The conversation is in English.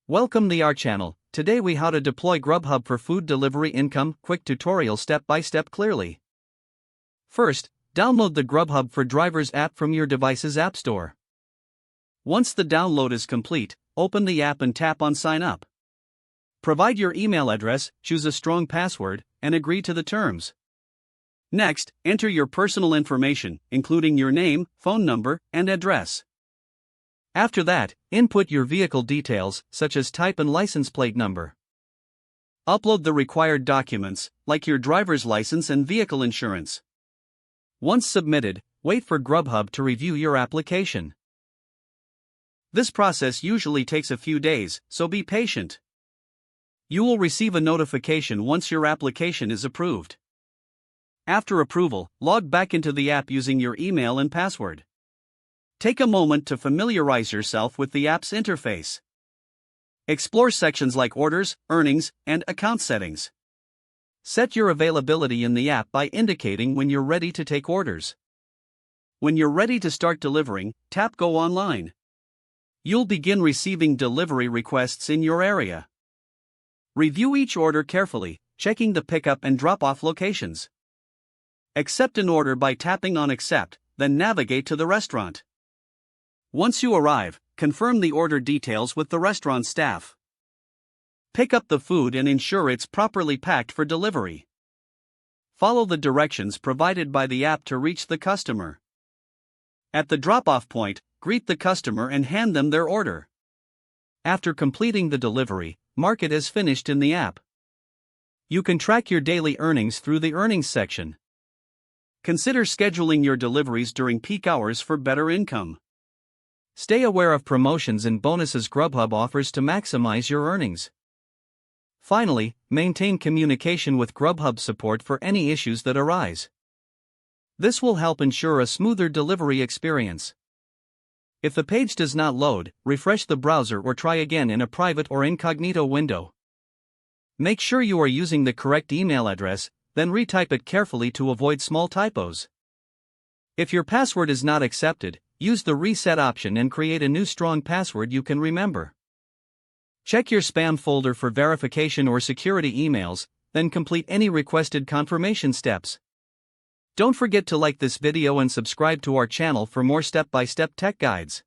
Welcome to our channel. Today we how to deploy Grubhub for food delivery income, quick tutorial step by step clearly. First, download the Grubhub for Drivers app from your device's app store. Once the download is complete, open the app and tap on sign up. Provide your email address, choose a strong password, and agree to the terms. Next, enter your personal information, including your name, phone number, and address. After that, input your vehicle details, such as type and license plate number. Upload the required documents, like your driver's license and vehicle insurance. Once submitted, wait for Grubhub to review your application. This process usually takes a few days, so be patient. You will receive a notification once your application is approved. After approval, log back into the app using your email and password. Take a moment to familiarize yourself with the app's interface. Explore sections like orders, earnings, and account settings. Set your availability in the app by indicating when you're ready to take orders. When you're ready to start delivering, tap Go Online. You'll begin receiving delivery requests in your area. Review each order carefully, checking the pickup and drop-off locations. Accept an order by tapping on Accept, then navigate to the restaurant. Once you arrive, confirm the order details with the restaurant staff. Pick up the food and ensure it's properly packed for delivery. Follow the directions provided by the app to reach the customer. At the drop-off point, greet the customer and hand them their order. After completing the delivery, mark it as finished in the app. You can track your daily earnings through the earnings section. Consider scheduling your deliveries during peak hours for better income. Stay aware of promotions and bonuses Grubhub offers to maximize your earnings. Finally, maintain communication with Grubhub support for any issues that arise. This will help ensure a smoother delivery experience. If the page does not load, refresh the browser or try again in a private or incognito window. Make sure you are using the correct email address, then retype it carefully to avoid small typos. If your password is not accepted, use the reset option and create a new strong password you can remember. Check your spam folder for verification or security emails, then complete any requested confirmation steps. Don't forget to like this video and subscribe to our channel for more step-by-step tech guides.